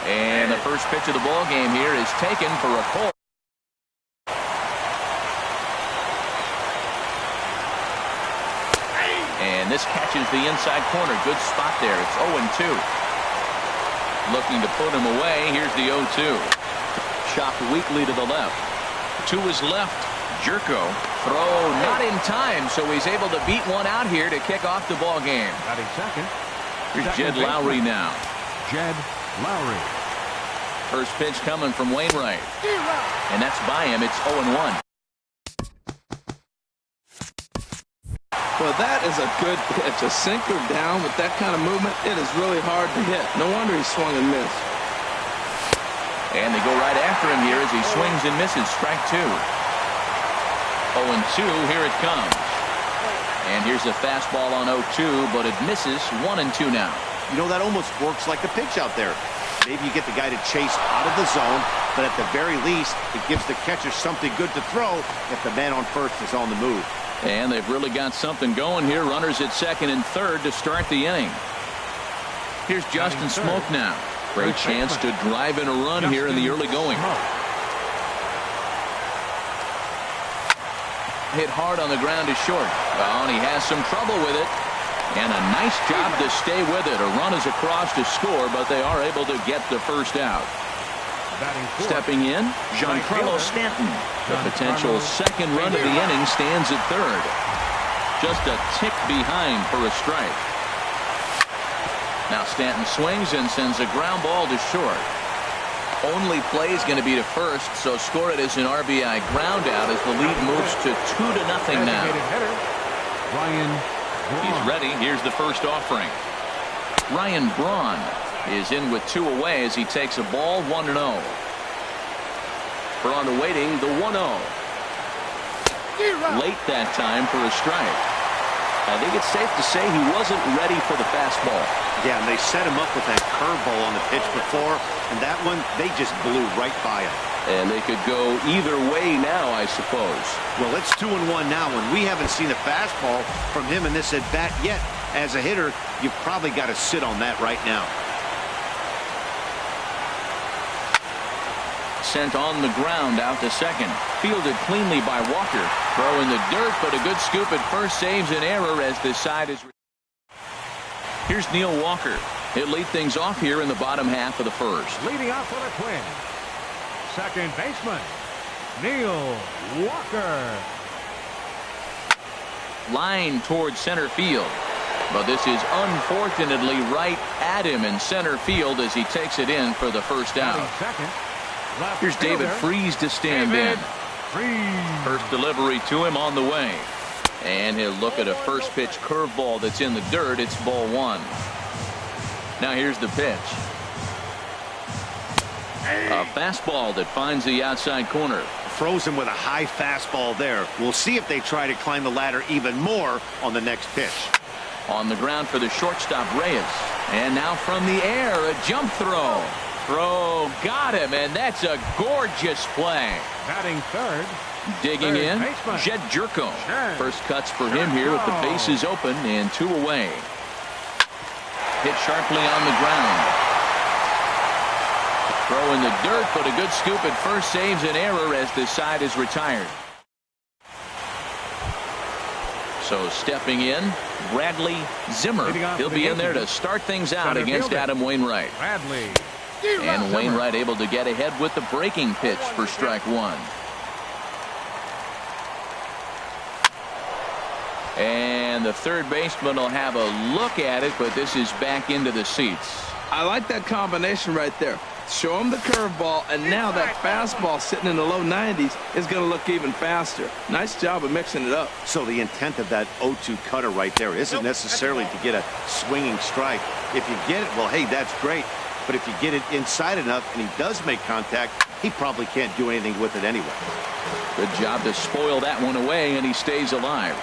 And the first pitch of the ball game here is taken for a call. And this catches the inside corner. Good spot there. It's 0-2. Looking to put him away. Here's the 0-2. Chopped weakly to the left. To his left. Jerko. Throw not in time, so he's able to beat one out here to kick off the ball game. Batting second. Here's Jed Lowry now. Jed Lowry. First pitch coming from Wainwright. And that's by him. It's 0-1. Well, that is a good pitch. A sinker down with that kind of movement, it is really hard to hit. No wonder he swung and missed. And they go right after him here as he swings and misses. Strike two. 0-2. Here it comes. And here's a fastball on 0-2, but it misses. 1-2 now. You know, that almost works like a pitch out there. Maybe you get the guy to chase out of the zone, but at the very least, it gives the catcher something good to throw if the man on first is on the move. And they've really got something going here. Runners at second and third to start the inning. Here's Justin Smoke now. Great chance to drive in a run here in the early going. Hit hard on the ground to short. Oh, and he has some trouble with it. And a nice job to stay with it. A run is across to score, but they are able to get the first out. Stepping in, Giancarlo Stanton. The potential second run of the inning stands at third. Just a tick behind for a strike. Now Stanton swings and sends a ground ball to short. Only play is going to be to first, so score it as an RBI ground out as the lead moves to 2-0 now. He's ready. Here's the first offering. Ryan Braun is in with two away as he takes a ball 1-0. Braun awaiting the 1-0. Late that time for a strike. I think it's safe to say he wasn't ready for the fastball. Yeah, and they set him up with that curveball on the pitch before, and that one, they just blew right by him. And they could go either way now, I suppose. Well, it's 2-1 now, and we haven't seen a fastball from him in this at-bat yet. As a hitter, you've probably got to sit on that right now. Sent on the ground out to second. Fielded cleanly by Walker. Throw in the dirt, but a good scoop at first saves an error as this side is. Here's Neil Walker. He'll lead things off here in the bottom half of the first. Leading off for the Twins, second baseman, Neil Walker. Line towards center field. But this is unfortunately right at him in center field as he takes it in for the first out. Here's David Freese to stand in. First delivery to him on the way. And he'll look at a first pitch curveball that's in the dirt. It's ball one. Now here's the pitch. A fastball that finds the outside corner. Frozen with a high fastball there. We'll see if they try to climb the ladder even more on the next pitch. On the ground for the shortstop, Reyes. And now from the air, a jump throw. Throw got him, and that's a gorgeous play. Batting third. Digging in, Jed Jerko. First cuts for him here with the bases open and two away. Hit sharply on the ground. Throw in the dirt, but a good scoop at first saves an error as this side is retired. So stepping in, Bradley Zimmer. He'll be in there to start things out against Adam Wainwright. And Wainwright able to get ahead with the breaking pitch for strike one. And the third baseman will have a look at it, but this is back into the seats. I like that combination right there. Show him the curveball, and now that fastball sitting in the low 90s is going to look even faster. Nice job of mixing it up. So the intent of that 0-2 cutter right there isn't necessarily to get a swinging strike. If you get it, well, hey, that's great. But if you get it inside enough and he does make contact, he probably can't do anything with it anyway. Good job to spoil that one away, and he stays alive.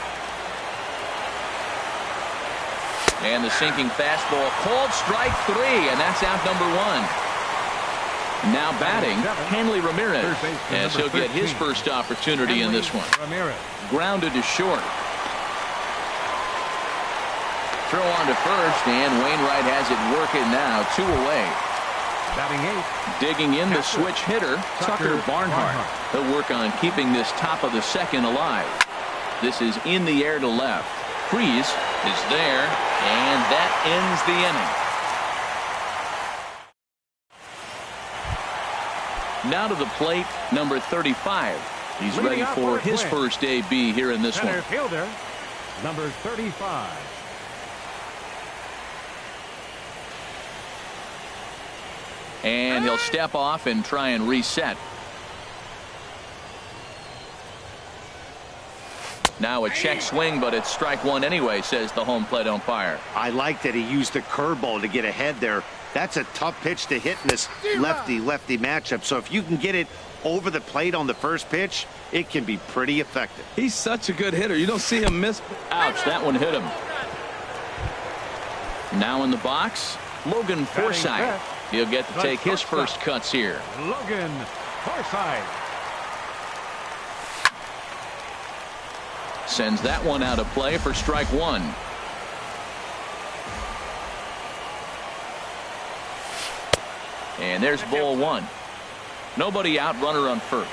And the sinking fastball called strike three, and that's out number one. Now batting, Hanley Ramirez, as he'll get his first opportunity in this one. Grounded to short. Throw on to first, and Wainwright has it working now. Two away. Batting 8. Digging in the switch hitter, Tucker Barnhart. He'll work on keeping this top of the second alive. This is in the air to left. Freese is there, and that ends the inning. Now to the plate, number 35. He's ready for his first AB here in this one. Center fielder, number 35. And he'll step off and try and reset. Now a check swing, but it's strike one anyway, says the home plate umpire. I like that he used the curveball to get ahead there. That's a tough pitch to hit in this lefty-lefty matchup. So if you can get it over the plate on the first pitch, it can be pretty effective. He's such a good hitter. You don't see him miss. Ouch, that one hit him. Now in the box, Logan Forsythe. He'll get to take his first cuts here. Logan Forsythe. Sends that one out of play for strike one. And there's ball one. Nobody out, runner on first.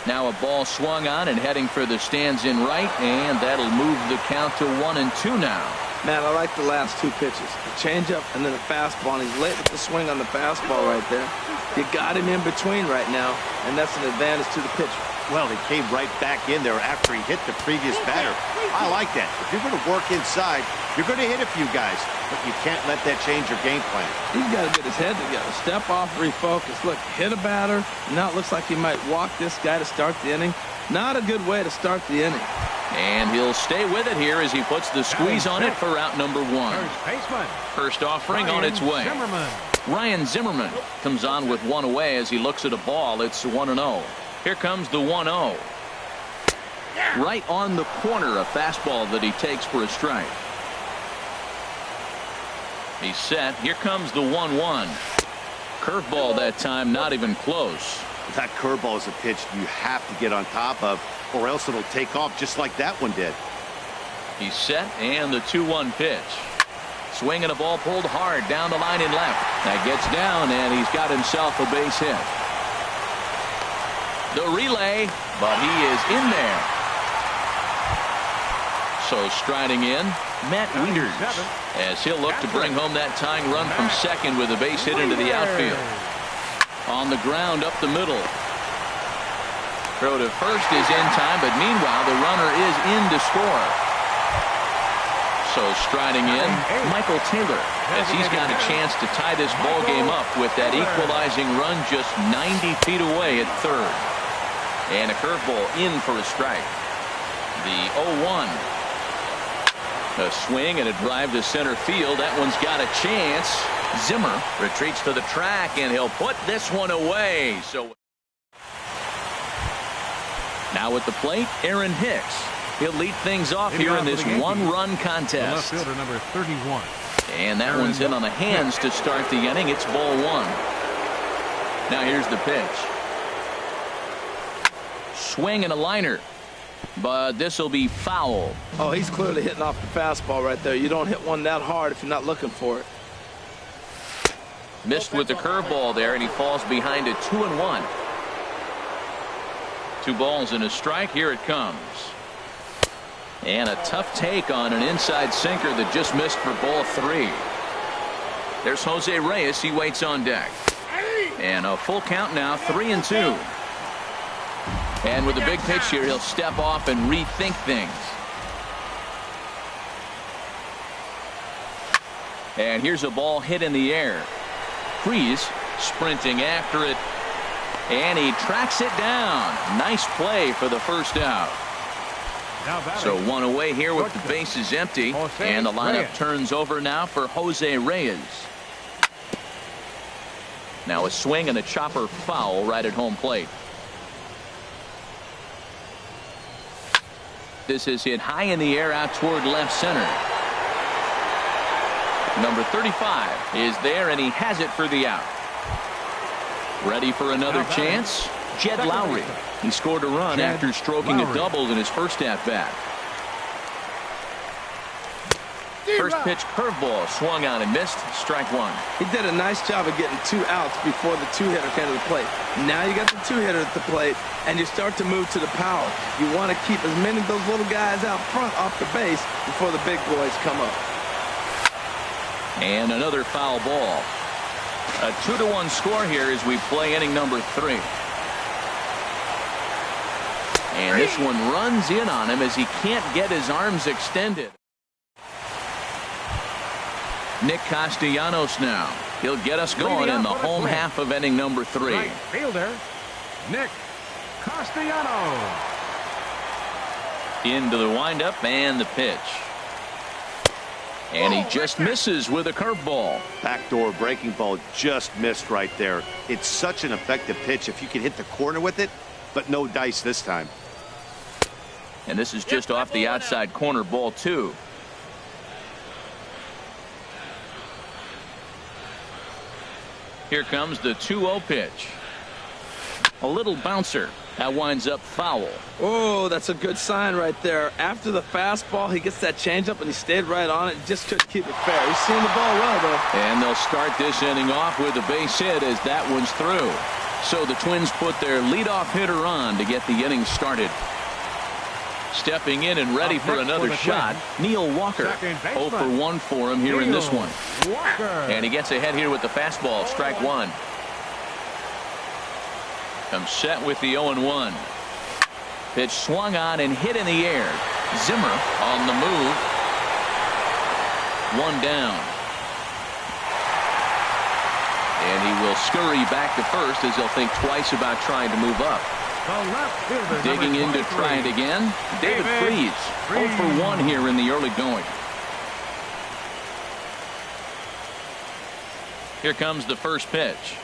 Now a ball swung on and heading for the stands in right, and that'll move the count to 1-2 now. Man, I like the last two pitches. The changeup and then the fastball. And he's late with the swing on the fastball right there. You got him in between right now, and that's an advantage to the pitcher. Well, he came right back in there after he hit the previous batter. I like that. If you're going to work inside, you're going to hit a few guys, but you can't let that change your game plan. He's got to get his head together. Step off, refocus. Look, hit a batter. Now it looks like he might walk this guy to start the inning. Not a good way to start the inning. And he'll stay with it here as he puts the squeeze on it for out number one. First baseman. First offering on its way. Ryan Zimmerman comes on with one away as he looks at a ball. It's 1-0. Here comes the 1-0. Right on the corner, a fastball that he takes for a strike. He's set. Here comes the 1-1. Curveball that time, not even close. That curveball is a pitch you have to get on top of, or else it'll take off just like that one did. He's set, and the 2-1 pitch. Swing and a ball pulled hard down the line in left. That gets down, and he's got himself a base hit. The relay, but he is in there. So striding in, Matt Wieters, as he'll look to bring home that tying run from second with a base hit into the outfield. On the ground up the middle. Throw to first is in time, but meanwhile the runner is in to score. So striding in, Michael Taylor, as he's got a chance to tie this ball game up with that equalizing run just 90 feet away at third. And a curveball in for a strike. The 0-1. A swing and a drive to center field. That one's got a chance. Zimmer retreats to the track, and he'll put this one away. So now at the plate, Aaron Hicks. He'll lead things off here in this one-run contest. Left fielder number 31. And that one's in on the hands to start the inning. It's ball one. Now here's the pitch. Swing and a liner. But this will be foul. Oh, he's clearly hitting off the fastball right there. You don't hit one that hard if you're not looking for it. Missed with the curveball there, and he falls behind it 2-1. 2 balls and a strike. Here it comes. And a tough take on an inside sinker that just missed for ball 3. There's Jose Reyes. He waits on deck. And a full count now, 3-2. And with a big pitch here, he'll step off and rethink things. And here's a ball hit in the air. Freese sprinting after it. And he tracks it down. Nice play for the first out. So one away here with the bases empty. And the lineup turns over now for Jose Reyes. Now a swing and a chopper foul right at home plate. This is hit high in the air out toward left center. Number 35 is there, and he has it for the out. Ready for another chance? Jed Lowry. He scored a run after stroking a double in his first at-bat. First pitch curveball swung on and missed. Strike one. He did a nice job of getting 2 outs before the 2-hitter came to the plate. Now you got the 2-hitter at the plate, and you start to move to the power. You want to keep as many of those little guys out front off the base before the big boys come up. And another foul ball. A 2-1 score here as we play inning number 3. And this one runs in on him as he can't get his arms extended. Nick Castellanos now. He'll get us going in the home half of inning number 3. Right fielder, Nick Castellanos. Into the windup and the pitch. And he just misses with a curveball. Backdoor breaking ball just missed right there. It's such an effective pitch if you can hit the corner with it, but no dice this time. And this is just off the outside corner, ball 2. Here comes the 2-0 pitch. A little bouncer. That winds up foul. Oh, that's a good sign right there. After the fastball, he gets that changeup, and he stayed right on it. Just couldn't keep it fair. He's seeing the ball well, though. And they'll start this inning off with a base hit as that one's through. So the Twins put their leadoff hitter on to get the inning started. Stepping in and ready for another shot, Neil Walker. 0 for 1 for him here in this one. And he gets ahead here with the fastball, strike one. Comes set with the 0-1. Pitch swung on and hit in the air. Zimmer on the move. 1 down. And he will scurry back to first as he'll think twice about trying to move up. Digging in to try it again, David Freese. 0 for 1 here in the early going. Here comes the first pitch.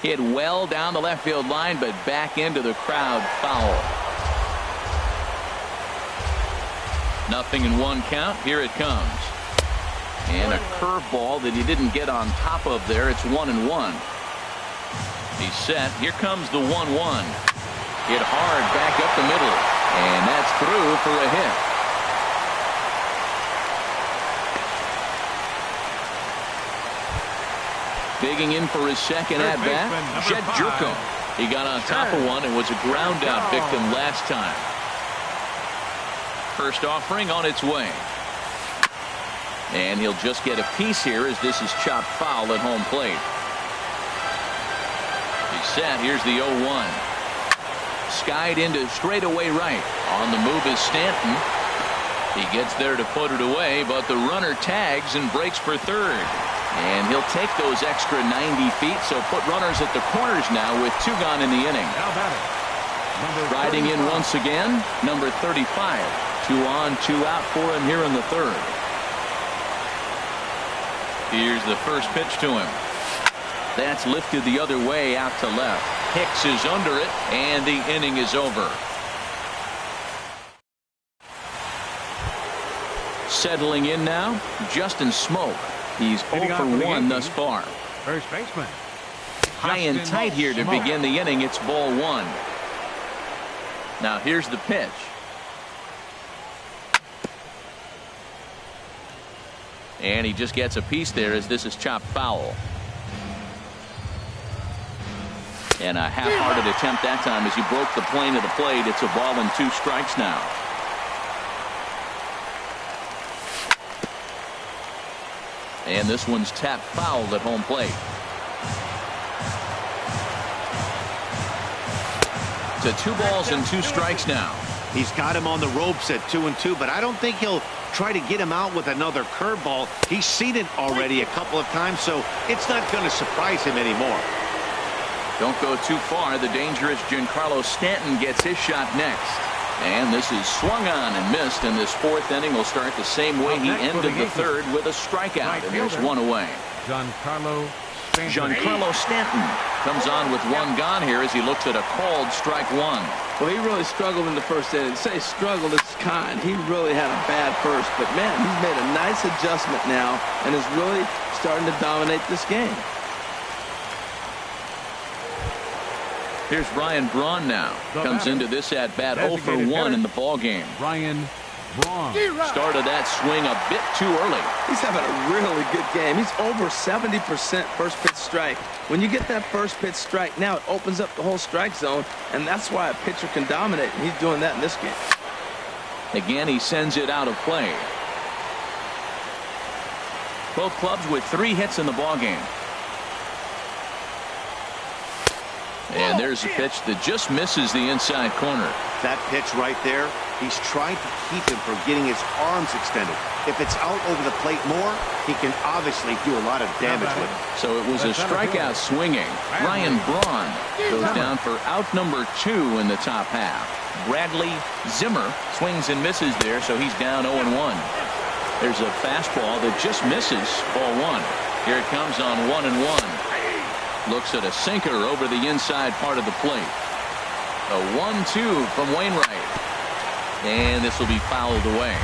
Hit well down the left field line, but back into the crowd, foul. 0-1 count. Here it comes. And a curveball that he didn't get on top of there. It's 1-1. He's set. Here comes the 1-1. Hit hard back up the middle. And that's through for a hit. Digging in for his second at-bat, Jed Jerko. He got on top of one and was a ground-out victim last time. First offering on its way. And he'll just get a piece here as this is chopped foul at home plate. He's set. Here's the 0-1. Skied into straightaway right. On the move is Stanton. He gets there to put it away, but the runner tags and breaks for third. And he'll take those extra 90 feet, so put runners at the corners now with 2 gone in the inning. Riding in once again, number 35. 2 on, 2 out for him here in the third. Here's the first pitch to him. That's lifted the other way out to left. Hicks is under it, and the inning is over. Settling in now, Justin Smoke. He's 0 for 1 thus far. First baseman. High and tight here to begin the inning. It's ball 1. Now here's the pitch. And he just gets a piece there as this is chopped foul. And a half-hearted attempt that time as he broke the plane of the plate. It's a ball and 2 strikes now. And this one's tapped foul at home plate. To 2 balls and 2 strikes now. He's got him on the ropes at 2-2, but I don't think he'll try to get him out with another curveball. He's seen it already a couple of times, so it's not going to surprise him anymore. Don't go too far. The dangerous Giancarlo Stanton gets his shot next. And this is swung on and missed, and this 4th inning will start the same way he ended the 3rd with a strikeout, and there's 1 away. Giancarlo Stanton comes on with 1 gone here as he looks at a called strike 1. Well, he really struggled in the first inning. To say struggled is kind. He really had a bad first, but man, he's made a nice adjustment now and is really starting to dominate this game. Here's Ryan Braun now. Comes into this at bat 0 for 1 in the ball game. Ryan Braun. Started that swing a bit too early. He's having a really good game. He's over 70% first pitch strike. When you get that first pitch strike, now it opens up the whole strike zone, and that's why a pitcher can dominate, and he's doing that in this game. Again, he sends it out of play. Both clubs with 3 hits in the ballgame. And there's a pitch that just misses the inside corner. That pitch right there, he's trying to keep him from getting his arms extended. If it's out over the plate more, he can obviously do a lot of damage with it. So it was a strikeout swinging. Ryan Braun goes down for out number 2 in the top half. Bradley Zimmer swings and misses there, so he's down 0-1. There's a fastball that just misses ball 1. Here it comes on 1-1. Looks at a sinker over the inside part of the plate. A 1-2 from Wainwright. And this will be fouled away.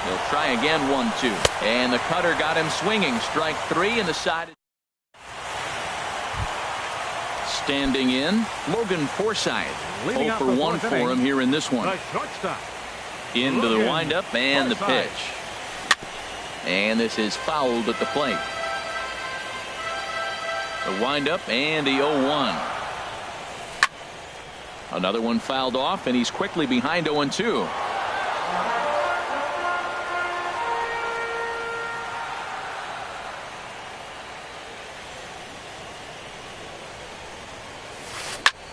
He'll try again 1-2. And the cutter got him swinging. Strike 3 in the side. Standing in, Logan Forsythe. 0 for 1 for him here in this one. Into the windup and the pitch. And this is fouled at the plate. The windup and the 0-1. Another one fouled off, and he's quickly behind 0-2.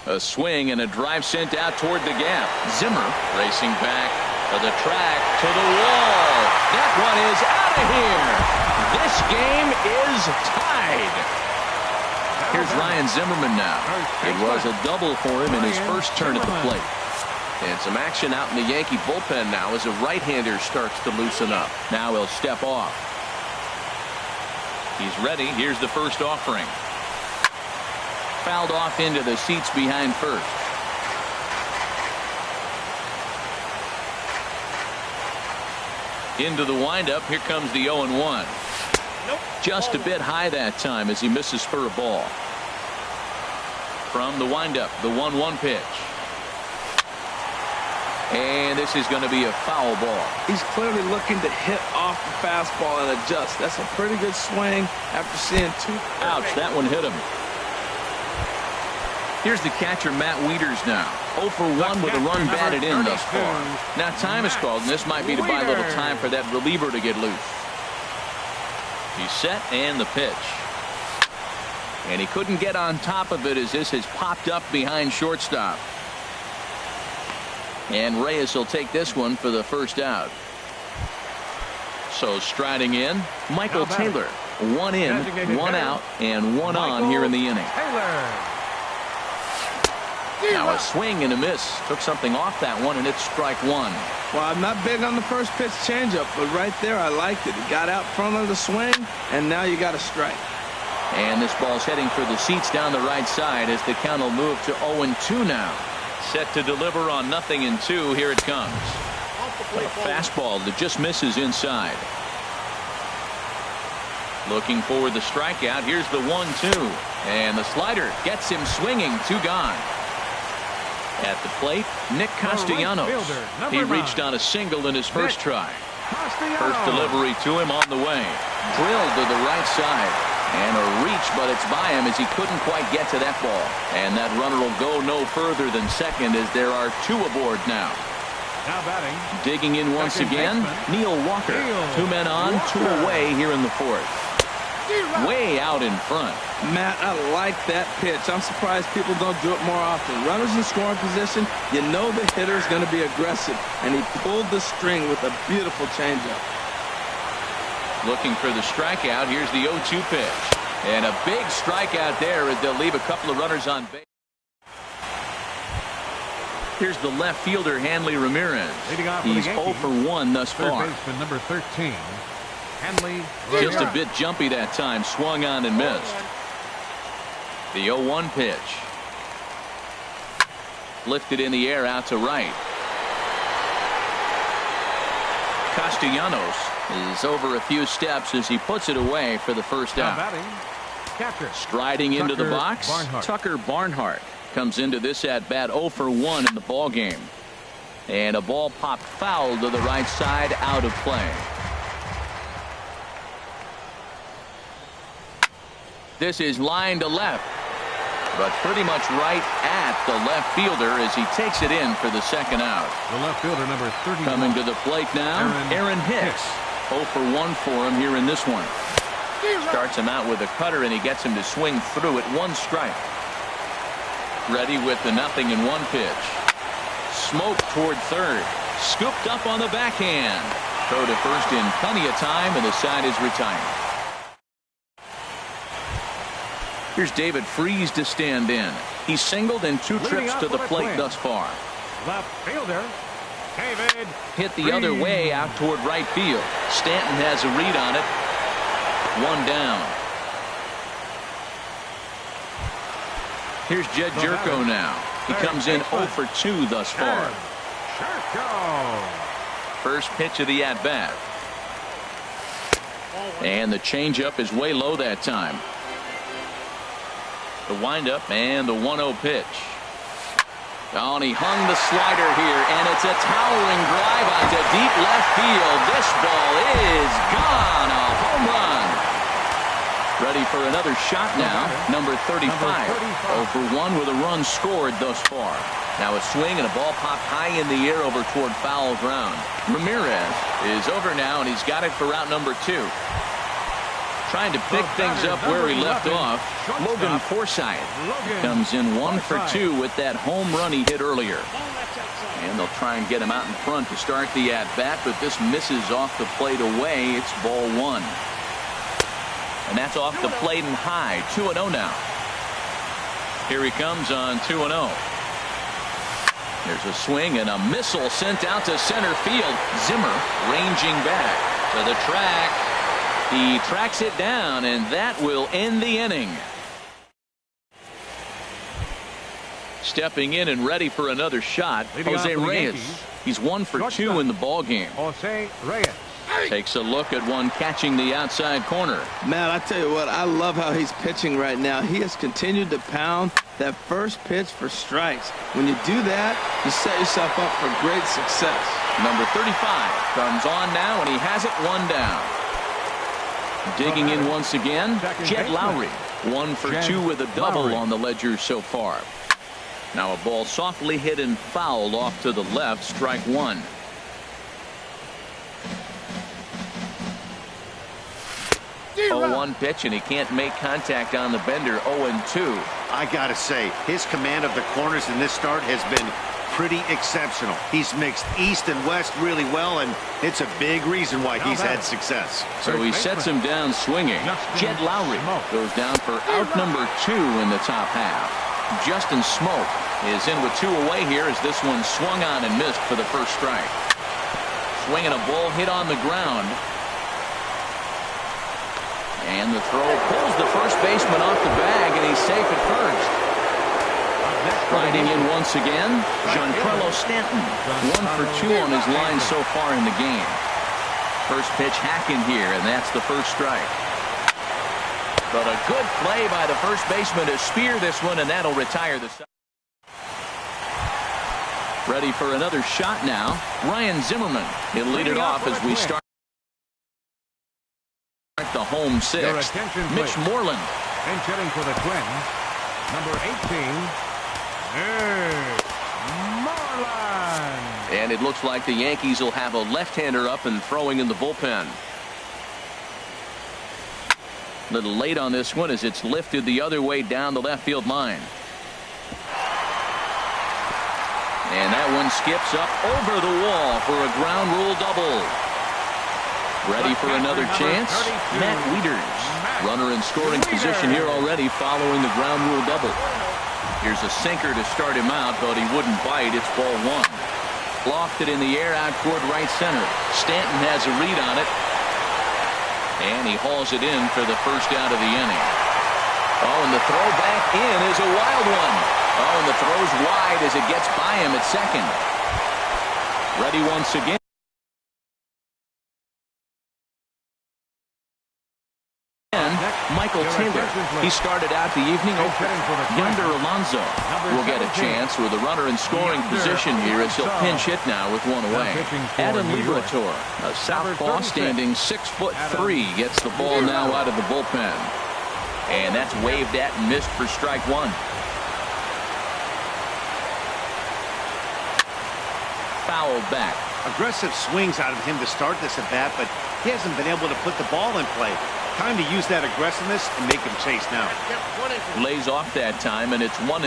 A swing and a drive sent out toward the gap. Zimmer racing back to the track, to the wall. That one is out of here. This game is tied. Here's Ryan Zimmerman now. It was a double for him in his first turn at the plate. And some action out in the Yankee bullpen now as a right-hander starts to loosen up. Now he'll step off. He's ready. Here's the first offering. Fouled off into the seats behind first. Into the windup. Here comes the 0-1. Just a bit high that time as he misses for a ball. From the windup, the 1-1 pitch. And this is going to be a foul ball. He's clearly looking to hit off the fastball and adjust. That's a pretty good swing after seeing 2. Ouch, that one hit him. Here's the catcher, Matt Wieters now. 0 for 1 with a run batted in thus far. Now time is called, and this might be to buy a little time for that reliever to get loose. He's set and the pitch. And he couldn't get on top of it as this has popped up behind shortstop. And Reyes will take this one for the first out. So striding in, Michael Taylor. 1 in, 1 out, and 1 on here in the inning. Now a swing and a miss. Took something off that one, and it's strike 1. Well, I'm not big on the first pitch changeup, but right there I liked it. He got out front of the swing, and now you got a strike. And this ball's heading for the seats down the right side as the count will move to 0-2 now. Set to deliver on 0-2. Here it comes. A fastball that just misses inside. Looking for the strikeout. Here's the 1-2. And the slider gets him swinging. 2 gone. At the plate, Nick Castellanos. He reached on a single in his first try. First delivery to him on the way. Drilled to the right side. And a reach, but it's by him as he couldn't quite get to that ball. And that runner will go no further than second as there are 2 aboard now. Now batting. Digging in once again, Neil Walker. 2 men on, 2 away here in the 4th. Way out in front. Matt, I like that pitch. I'm surprised people don't do it more often. Runners in scoring position, you know the hitter's going to be aggressive. And he pulled the string with a beautiful changeup. Looking for the strikeout. Here's the 0-2 pitch. And a big strikeout there as they'll leave a couple of runners on base. Here's the left fielder, Hanley Ramirez. He's 0 for 1 thus far. Third baseman number 13, Hanley Just Ramirez. a bit jumpy that time. Swung on and missed. The 0-1 pitch. Lifted in the air out to right. Castellanos is over a few steps as he puts it away for the first Now out. batting, catcher. Striding into the Tucker box, Barnhart. Tucker Barnhart comes into this at bat 0 for 1 in the ball game. And a ball popped foul to the right side, out of play. This is line to left, but pretty much right at the left fielder as he takes it in for the second out. The left fielder, number 30. Coming to the plate now, Aaron Hicks. 0 for 1 for him here in this one. Starts him out with a cutter, and he gets him to swing through it. 1 strike. Ready with the 0-1 pitch. Smoke toward third. Scooped up on the backhand. Throw to first in plenty of time, and the side is retired. Here's David Freese to stand in. He's singled in 2 trips to the plate thus far. Left fielder, David. Hit the other way out toward right field. Stanton has a read on it. 1 down. Here's Jed Jerko now. He comes in 0 for 2 thus far. First pitch of the at-bat. And the changeup is way low that time. The windup and the 1-0 pitch. Oh, and he hung the slider here, and it's a towering drive onto deep left field. This ball is gone. A home run. Ready for another shot now. Number 35. 0 for 1 with a run scored thus far. Now a swing and a ball popped high in the air over toward foul ground. Ramirez is over now, and he's got it for route number 2. Trying to pick things up where he left off. Logan Forsythe comes in 1 for 2 with that home run he hit earlier. And they'll try and get him out in front to start the at-bat, but this misses off the plate away. It's ball 1. And that's off the plate and high. 2-0 now. Here he comes on 2-0. There's a swing and a missile sent out to center field. Zimmer ranging back to the track. He tracks it down, and that will end the inning. Stepping in and ready for another shot, Jose Reyes. He's 1 for 2 in the ball game. Jose Reyes takes a look at one catching the outside corner. Man, I tell you what, I love how he's pitching right now. He has continued to pound that first pitch for strikes. When you do that, you set yourself up for great success. Number 35 comes on now, and he has it 1 down. Digging in once again, Jed Lowry. 1 for 2 with a double on the ledger so far. Now a ball softly hit and fouled off to the left, strike 1. Oh, 1 pitch, and he can't make contact on the bender. 0-2. I gotta say, his command of the corners in this start has been pretty exceptional. He's mixed east and west really well, and it's a big reason why he's had success. So he sets him down swinging. Jed Lowry goes down for out number 2 in the top half. Justin Smoke is in with 2 away here as this one swung on and missed for the first strike. Swinging a ball hit on the ground. And the throw pulls the first baseman off the bag, and he's safe at first. Riding in once again, Giancarlo Stanton. 1 for 2 on his line so far in the game. First pitch hacking here, and that's the first strike. But a good play by the first baseman to spear this one, and that'll retire the side. Ready for another shot now. Ryan Zimmerman. He'll lead it off as we start the home 6th. Mitch Moreland. Pinch hitting for the Twins. Number 18. Moreland. And it looks like the Yankees will have a left-hander up and throwing in the bullpen. A little late on this one as it's lifted the other way down the left field line. And that one skips up over the wall for a ground rule double. Ready for another chance? Matt Wieters. Runner in scoring position here already following the ground rule double. Here's a sinker to start him out, but he wouldn't bite. It's ball 1. Lofted in the air out toward right center. Stanton has a read on it. And he hauls it in for the first out of the inning. Oh, and the throw back in is a wild one. Oh, and the throw's wide as it gets by him at second. Ready once again. Michael Taylor. He started out the evening over. Yonder Alonso will get a chance with a runner in scoring position here as he'll pinch hit now with one away. Adam Liberatore, a southpaw standing 6'3", gets the ball now out of the bullpen. And that's waved at and missed for strike one. Foul back. Aggressive swings out of him to start this at bat, but he hasn't been able to put the ball in play. Time to use that aggressiveness and make him chase now. Lays off that time, and it's 1-2.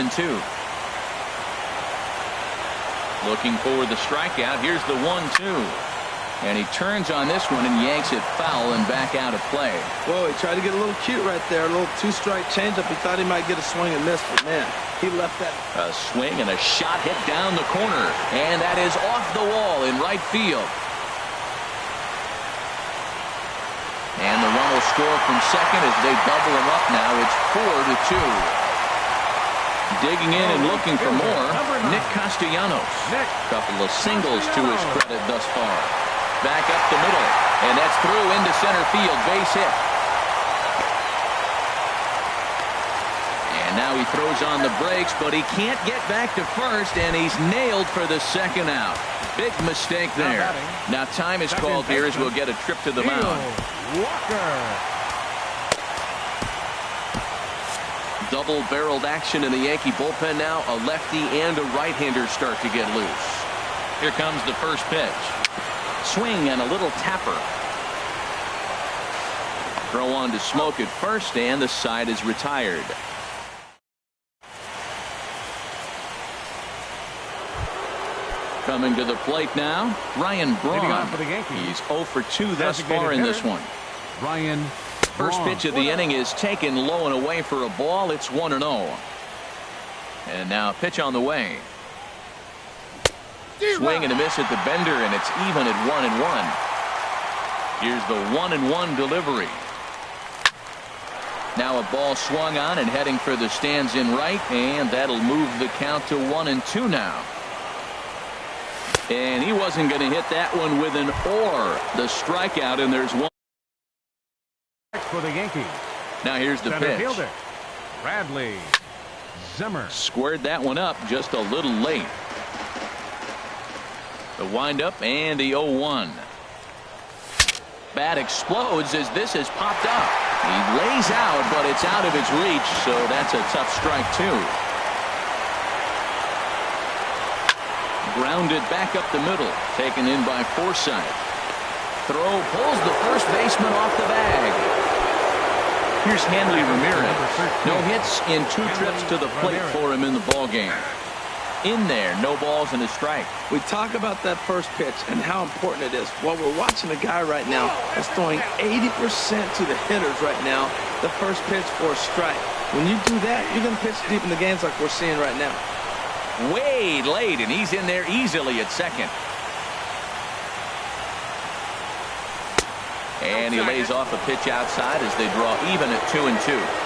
Looking for the strikeout. Here's the 1-2. And he turns on this one and yanks it foul and back out of play. Whoa, he tried to get a little cute right there. A little two-strike changeup. He thought he might get a swing and miss, but man, he left that. A swing and a shot hit down the corner. And that is off the wall in right field. And the run will score from second as they double him up now. It's 4-2. Digging in and looking for more, Nick Castellanos. Couple of singles to his credit thus far. Back up the middle, and that's through into center field. Base hit. And now he throws on the brakes, but he can't get back to first, and he's nailed for the second out. Big mistake there. Now time is called here as we'll get a trip to the mound. Double-barreled action in the Yankee bullpen now. A lefty and a right-hander start to get loose. Here comes the first pitch. Swing and a little tapper. Throw on to Smoke at first, and the side is retired. Coming to the plate now, Ryan Braun. He's 0 for 2 thus far in this one. Ryan. First pitch of the inning is taken low and away for a ball. It's 1-0. And now a pitch on the way. Swing and a miss at the bender, and it's even at 1-1. Here's the 1-1 delivery. Now a ball swung on and heading for the stands in right, and that'll move the count to 1-2 now. And he wasn't going to hit that one with an or. The strikeout, and there's one. For the Yankees. Now here's the Center pitch. Fielder, Bradley Zimmer. Squared that one up just a little late. The windup and the 0-1. Bat explodes as this has popped up. He lays out, but it's out of his reach, so that's a tough strike too. Grounded back up the middle, taken in by Forsythe. Throw pulls the first baseman off the bag. Here's Hanley Ramirez. No hits in 2 trips to the plate for him in the ballgame. In there, no balls and a strike. We talk about that first pitch and how important it is. Well, we're watching a guy right now that's throwing 80% to the hitters right now. The first pitch for a strike. When you do that, you're going to pitch deep in the games like we're seeing right now. Way late, and he's in there easily at second. And he lays off a pitch outside as they draw even at 2-2.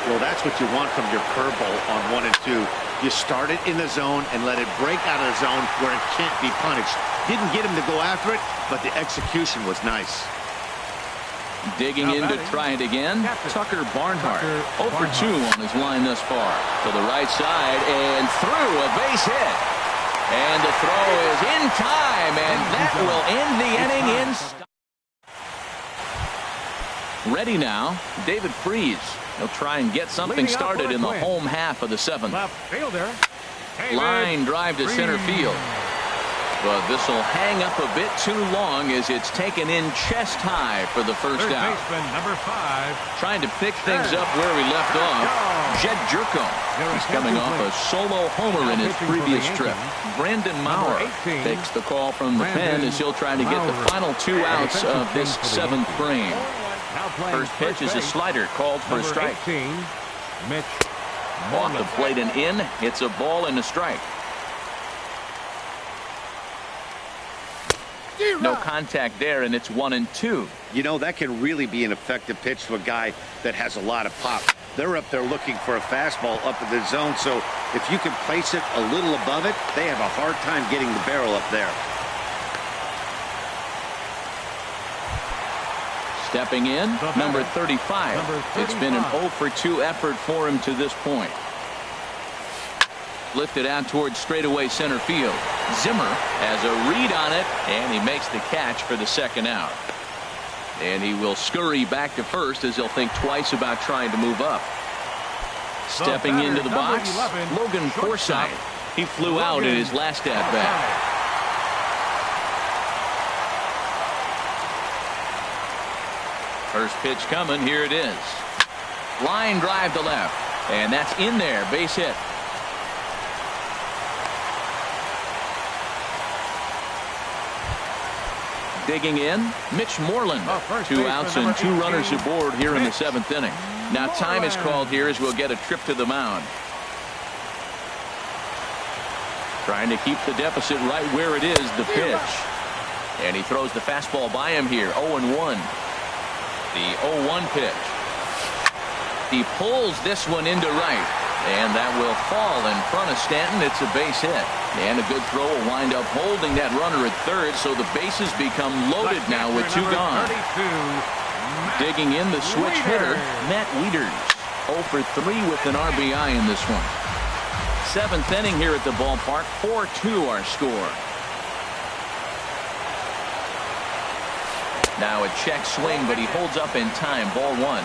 Well, that's what you want from your curveball on 1-2. You start it in the zone and let it break out of the zone where it can't be punished. Didn't get him to go after it, but the execution was nice. Digging in to try it again, Tucker Barnhart. 0 for 2 on his line thus far. To the right side and through, a base hit. And the throw is in time, and that will end the inning in. Ready now, David Freese. He'll try and get something started in the home half of the 7th. Left fielder. Line drive to center field. But this will hang up a bit too long as it's taken in chest high for the first out. Baseman, number 5. Trying to pick things up where we left off. Jed Jerko. He's coming off a solo homer in his previous trip. Brandon Maurer takes the call from the pen as he'll try to get the final 2 outs of this 7th frame. First pitch is a slider called for a strike. Mitch. Off the plate and in. It's a ball and a strike. No contact there, and it's 1-2. You know, that can really be an effective pitch to a guy that has a lot of pop. They're up there looking for a fastball up in the zone, so if you can place it a little above it, they have a hard time getting the barrel up there. Stepping in, number 35. It's been an 0 for 2 effort for him to this point. Lifted out towards straightaway center field. Zimmer has a read on it, and he makes the catch for the second out. And he will scurry back to first as he'll think twice about trying to move up. Stepping into the box, Logan Forsythe. He flew out in his last at-bat. First pitch coming. Here it is. Line drive to left. And that's in there. Base hit. Digging in, Mitch Moreland. 2 outs and 2 runners aboard here in the 7th inning. Now time is called here as we'll get a trip to the mound. Trying to keep the deficit right where it is, the pitch. And he throws the fastball by him here. 0-1. The 0-1 pitch. He pulls this one into right. And that will fall in front of Stanton. It's a base hit. And a good throw will wind up holding that runner at third. So the bases become loaded now with 2 gone. Digging in the switch hitter, Matt Wieters. 0 for 3 with an RBI in this one. 7th inning here at the ballpark. 4-2 our score. Now a check swing, but he holds up in time. Ball 1.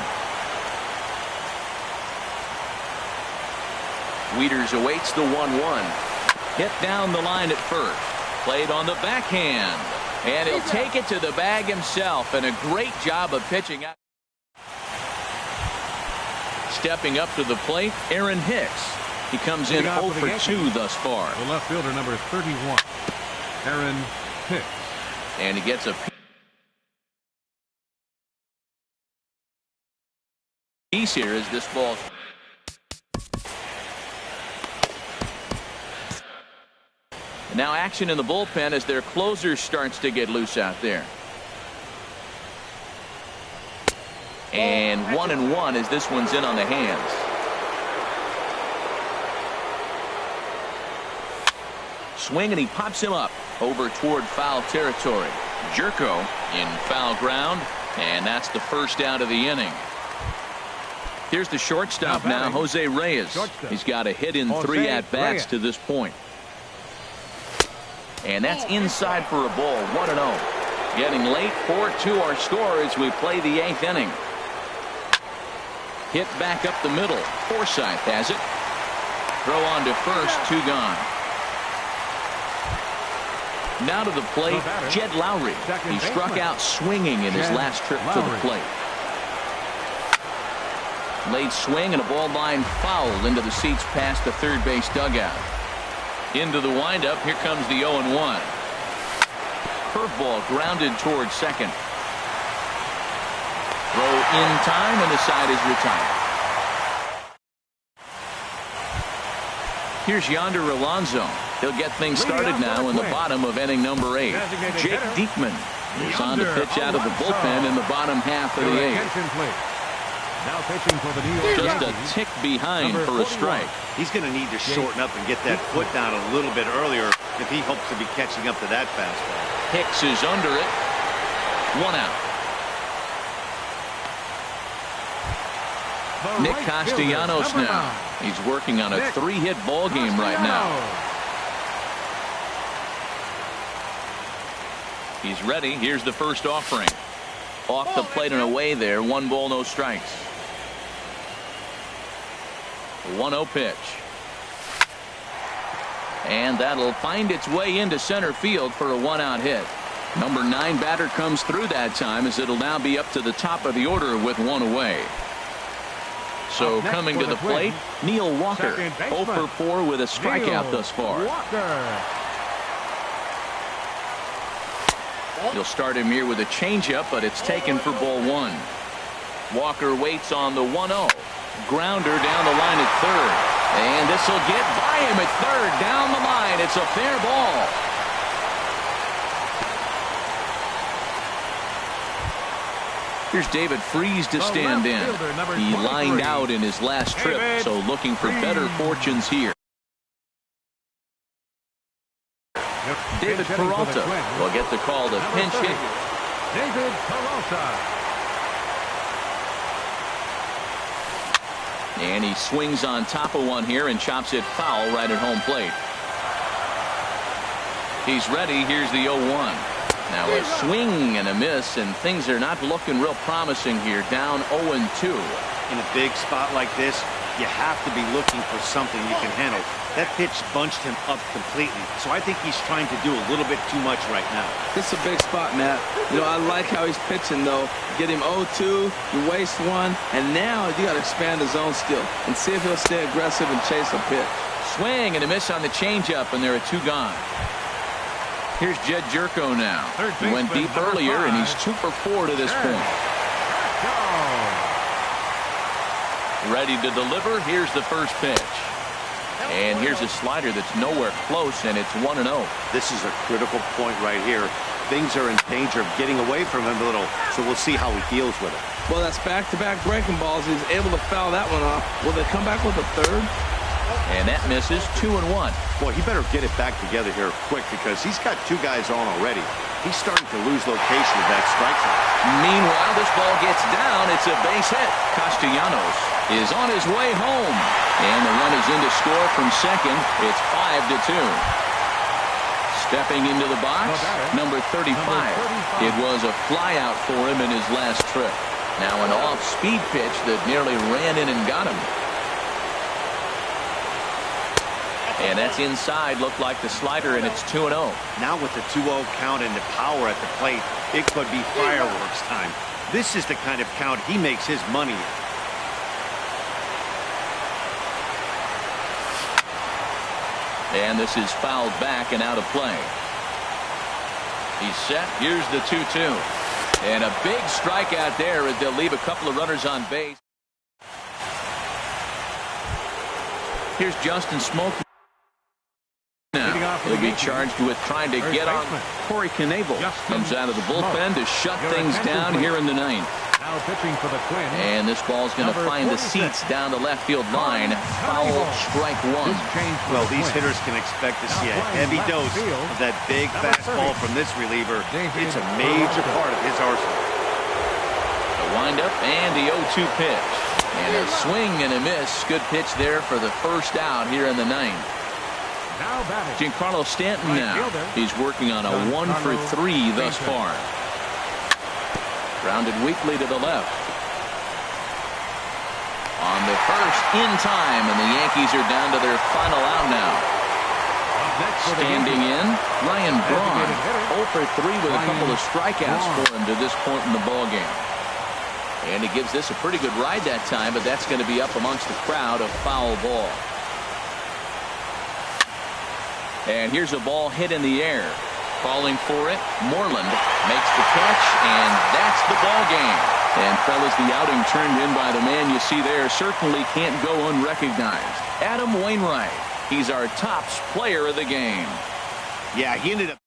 Wieters awaits the 1-1. Hit down the line at first. Played on the backhand. And he'll take it to the bag himself. And a great job of pitching out. Stepping up to the plate, Aaron Hicks. He comes in 0 for 2 thus far. The left fielder, number 31, Aaron Hicks. And he gets a piece here as this ball. Now action in the bullpen as their closer starts to get loose out there. And 1-1 as this one's in on the hands. Swing and he pops him up over toward foul territory. Jerko in foul ground, and that's the first out of the inning. Here's the shortstop now, Jose Reyes. He's got a hit in 3 at-bats to this point. And that's inside for a ball. 1-0. Getting late. 4-2 our score as we play the 8th inning. Hit back up the middle. Forsythe has it. Throw on to first. 2 gone. Now to the plate, Jed Lowry. He struck out swinging in his last trip to the plate. Late swing and a ball line foul into the seats past the third base dugout. Into the windup. Here comes the 0-1. Curveball grounded towards second. Throw in time and the side is retired. Here's Yonder Alonso. He'll get things started now in the bottom of inning number 8. Jake Diekman is on to pitch out of the bullpen in the bottom half of the 8th. Now pitching for the just a tick behind for a strike. He's going to need to shorten up and get that foot down a little bit earlier if he hopes to be catching up to that fastball. Hicks is under it. 1 out. Nick Castellanos now. He's working on a 3-hit ball game right now. He's ready. Here's the first offering. Off the plate and away there. 1 ball, no strikes. 1-0 pitch. And that'll find its way into center field for a 1-out hit. Number 9 batter comes through that time as it'll now be up to the top of the order with 1 away. So coming to the plate, Neil Walker. 0 for 4 with a strikeout thus far. He'll start him here with a changeup, but it's taken for ball 1. Walker waits on the 1-0. Grounder down the line at third. And this will get by him at third. Down the line. It's a fair ball. Here's David Freese to stand in. He lined out in his last trip, so looking for better fortunes here. David Peralta will get the call to pinch hit. David Peralta. And he swings on top of one here and chops it foul right at home plate. He's ready. Here's the 0-1. Now a swing and a miss, and things are not looking real promising here. Down 0-2. In a big spot like this, you have to be looking for something you can handle. That pitch bunched him up completely, so I think he's trying to do a little bit too much right now. This is a big spot, Matt. You know, I like how he's pitching, though. Get him 0-2, you waste one, and now you got to expand his zone still and see if he'll stay aggressive and chase a pitch. Swing and a miss on the changeup, and there are 2 gone. Here's Jed Jerko now. He went deep earlier, and he's 2 for 4 to this point. Ready to deliver. Here's the first pitch. And here's a slider that's nowhere close, and it's 1-0. This is a critical point right here. Things are in danger of getting away from him a little, so we'll see how he deals with it. Well, that's back-to-back breaking balls. He's able to foul that one off. Will they come back with a third? And that misses. 2-1. Boy, he better get it back together here quick because he's got 2 guys on already. He's starting to lose location of that strike zone. Meanwhile, this ball gets down. It's a base hit. Castellanos is on his way home. And the run is in to score from second. It's 5-2. Stepping into the box, number 35. It was a flyout for him in his last trip. Now an off-speed pitch that nearly ran in and got him. And that's inside. Looked like the slider, and it's 2-0. Now with the 2-0 count and the power at the plate, it could be fireworks time. This is the kind of count he makes his money in. And this is fouled back and out of play. He's set. Here's the 2-2. And a big strikeout there as they'll leave a couple of runners on base. Here's Justin Smoke. Now he'll be charged with trying to get on Corey Knebel. Comes out of the bullpen to shut things down here in the 9th. Now pitching for the Twins. And this ball's going to find the seats down the left field line. Foul, strike 1. Well, these hitters can expect to see a heavy dose of that big fastball from this reliever. It's a major part of his arsenal. The windup and the 0-2 pitch. And a swing and a miss. Good pitch there for the first out here in the 9th. Giancarlo Stanton now. He's working on a 1 for 3 thus far. Grounded weakly to the left. On the first, in time, and the Yankees are down to their final out now. Standing in, Ryan Braun, 0 for 3 with a couple of strikeouts for him to this point in the ballgame. And he gives this a pretty good ride that time, but that's going to be up amongst the crowd, a foul ball. And here's a ball hit in the air. Calling for it, Moreland makes the catch, and that's the ball game. And fellas, the outing turned in by the man you see there certainly can't go unrecognized. Adam Wainwright. He's our tops player of the game. Yeah, he ended up